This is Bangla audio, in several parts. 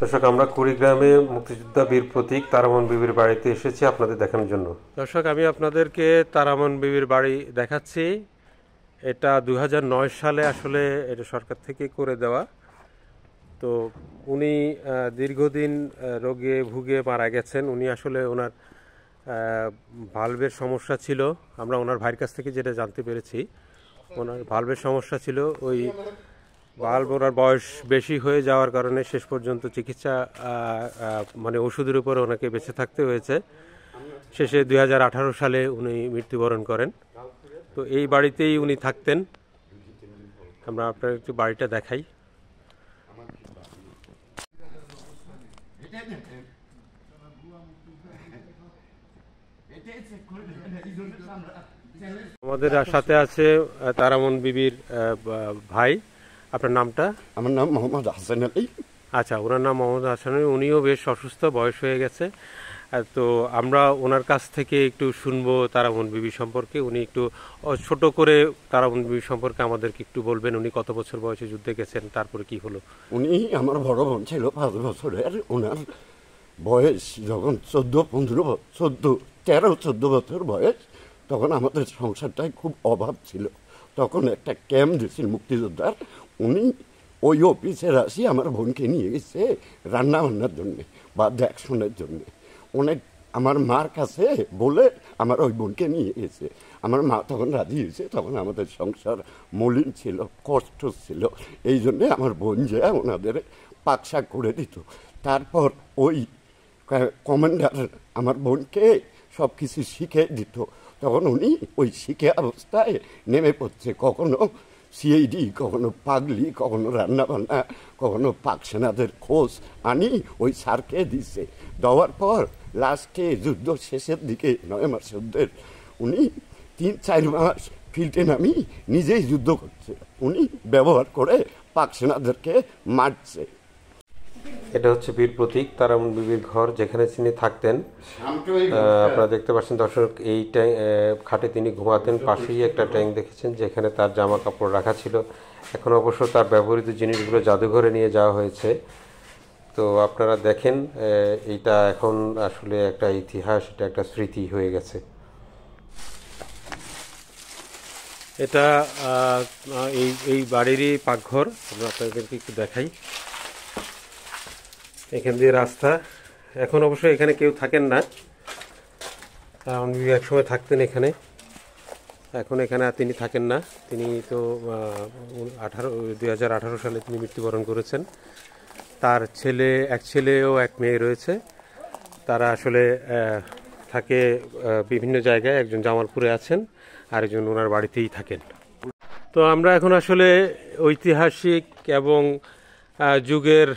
দর্শক, আমরা কুড়িগ্রামে মুক্তিযোদ্ধা বীর প্রতীক তারামন বিবির বাড়িতে এসেছি আপনাদের দেখানোর জন্য। দর্শক, আমি আপনাদেরকে তারামন বিবির বাড়ি দেখাচ্ছি। এটা 2009 সালে আসলে এটা সরকার থেকে করে দেওয়া। তো উনি দীর্ঘদিন রোগে ভুগে মারা গেছেন। উনি আসলে ওনার ভালভের সমস্যা ছিল। আমরা ওনার ভাইয়ের কাছ থেকে যেটা জানতে পেরেছি, ওনার ভালভের সমস্যা ছিল। ওই ভালভ ওনার বয়স বেশি হয়ে যাওয়ার কারণে শেষ পর্যন্ত চিকিৎসা মানে ওষুধের উপর ওনাকে বেঁচে থাকতে হয়েছে। শেষে 2018 সালে উনি মৃত্যুবরণ করেন। তো এই বাড়িতেই উনি থাকতেন। আমরা আপনার একটু বাড়িটা দেখাই। আমাদের সাথে আছে তারামন বিবির ভাই। আপনার নামটা? আমার নাম মোহাম্মদ হাসান আলী। আচ্ছা, ওনার নাম মোহাম্মদ হাসান আলী। উনিও বেশ অসুস্থ, বয়স হয়ে গেছে। তো আমরা ওনার কাছ থেকে একটু শুনবো তারামন বিবি সম্পর্কে। উনি একটু ছোট করে তারামন বিবি সম্পর্কে আমাদেরকে একটু বলবেন। উনি কত বছর বয়সে যুদ্ধে গেছেন, তারপরে কি হলো? উনি আমার বড় বোন ছিল 5 বছরের। ওনার বয়স যখন 13-14 বছর বয়স, তখন আমাদের সংসারটায় খুব অভাব ছিল। তখন একটা ক্যাম্প দিয়েছিল মুক্তিযোদ্ধার। উনি ওই অফিসের আসি আমার বোনকে নিয়ে গেছে রান্না বান্নার জন্যে বা দেখশনের জন্যে। অনেক আমার মার কাছে বলে আমার ওই বোনকে নিয়ে গেছে। আমার মা তখন রাজি হয়েছে। তখন আমাদের সংসার মলিন ছিল, কষ্ট ছিল। এই জন্যে আমার বোন যে ওনাদের পাকশাক করে দিত। তারপর ওই কমান্ডার আমার বোনকে সব কিছু শিখে দিত। তখন উনি ওই শিখে অবস্থায় নেমে পড়ছে, কখনো সিআইডি, কখনো পাগলি, কখনো রান্নাবান্না, কখনো পাকসেনাদের খোঁজ আনি ওই স্যারকে দিচ্ছে। দেওয়ার পর লাস্টে যুদ্ধ শেষের দিকে 9 মাস যুদ্ধের উনি 3-4 মাস ফিল্ডে নামি নিজেই যুদ্ধ করছে। উনি ব্যবহার করে পাকসেনাদেরকে মারছে। এটা হচ্ছে বীর প্রতীক তারামন বিবির ঘর, যেখানে তিনি থাকতেন। আপনারা দেখতে পাচ্ছেন দর্শক, এই খাটে তিনি ঘুমাতেন। পাশেই একটা ট্যাঙ্ক দেখেছেন যেখানে তার জামা কাপড় রাখা ছিল। এখন অবশ্য তার ব্যবহৃত জিনিসগুলো জাদুঘরে নিয়ে যাওয়া হয়েছে। তো আপনারা দেখেন, এইটা এখন আসলে একটা ইতিহাস, এটা একটা স্মৃতি হয়ে গেছে। এটা এই বাড়িরই পাকঘর। আমরা আপনাদেরকে একটু দেখাই। এখান দিয়ে রাস্তা। এখন অবশ্য এখানে কেউ থাকেন না, উনি একসময় থাকতেন এখানে। এখন এখানে তিনি থাকেন না। তিনি তো 2018 সালে তিনি মৃত্যুবরণ করেছেন। তার এক ছেলে ও এক মেয়ে রয়েছে। তারা আসলে থাকে বিভিন্ন জায়গায়। একজন জামালপুরে আছেন, আরেকজন ওনার বাড়িতেই থাকেন। তো আমরা এখন আসলে ঐতিহাসিক এবং যুগের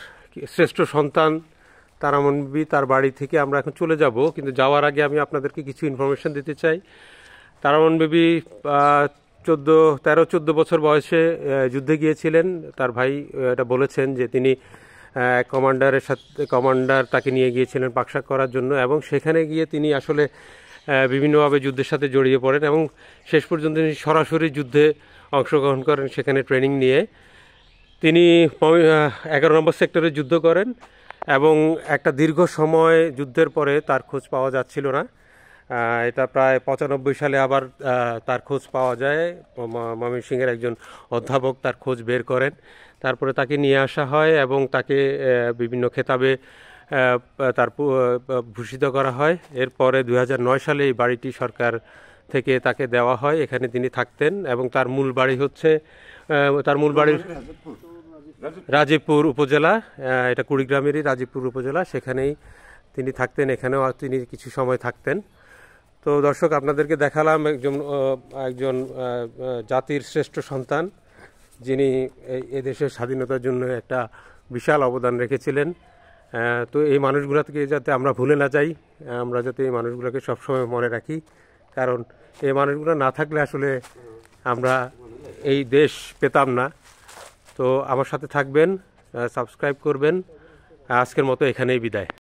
শ্রেষ্ঠ সন্তান তারামন বিবি তার বাড়ি থেকে আমরা এখন চলে যাব। কিন্তু যাওয়ার আগে আমি আপনাদেরকে কিছু ইনফরমেশন দিতে চাই। তারামন বিবি 13-14 বছর বয়সে যুদ্ধে গিয়েছিলেন। তার ভাই এটা বলেছেন যে তিনি কমান্ডার তাকে নিয়ে গিয়েছিলেন পাকশাক করার জন্য, এবং সেখানে গিয়ে তিনি আসলে বিভিন্নভাবে যুদ্ধের সাথে জড়িয়ে পড়েন এবং শেষ পর্যন্ত তিনি সরাসরি যুদ্ধে অংশগ্রহণ করেন। সেখানে ট্রেনিং নিয়ে তিনি 11 নম্বর সেক্টরে যুদ্ধ করেন এবং একটা দীর্ঘ সময় যুদ্ধের পরে তার খোঁজ পাওয়া যাচ্ছিল না। এটা প্রায় 95 সালে আবার তার খোঁজ পাওয়া যায়। ময়মনসিংহের একজন অধ্যাপক তার খোঁজ বের করেন। তারপরে তাকে নিয়ে আসা হয় এবং তাকে বিভিন্ন খেতাবে তার ভূষিত করা হয়। এরপরে 2009 সালে এই বাড়িটি সরকার থেকে তাকে দেওয়া হয়। এখানে তিনি থাকতেন এবং তার মূল বাড়ি রাজীবপুর উপজেলা। এটা কুড়িগ্রামেরই রাজীবপুর উপজেলা। সেখানেই তিনি থাকতেন। এখানেও তিনি কিছু সময় থাকতেন। তো দর্শক, আপনাদেরকে দেখালাম একজন জাতির শ্রেষ্ঠ সন্তান, যিনি এদেশের স্বাধীনতার জন্য একটা বিশাল অবদান রেখেছিলেন। তো এই মানুষগুলোকে যাতে আমরা ভুলে না যাই, আমরা যাতে এই মানুষগুলোকে সবসময় মনে রাখি। কারণ এই মানুষগুলো না থাকলে আসলে আমরা এই দেশ পেতাম না। তো আমার সাথে থাকবেন, সাবস্ক্রাইব করবেন। আজকের মতো এখানেই বিদায়।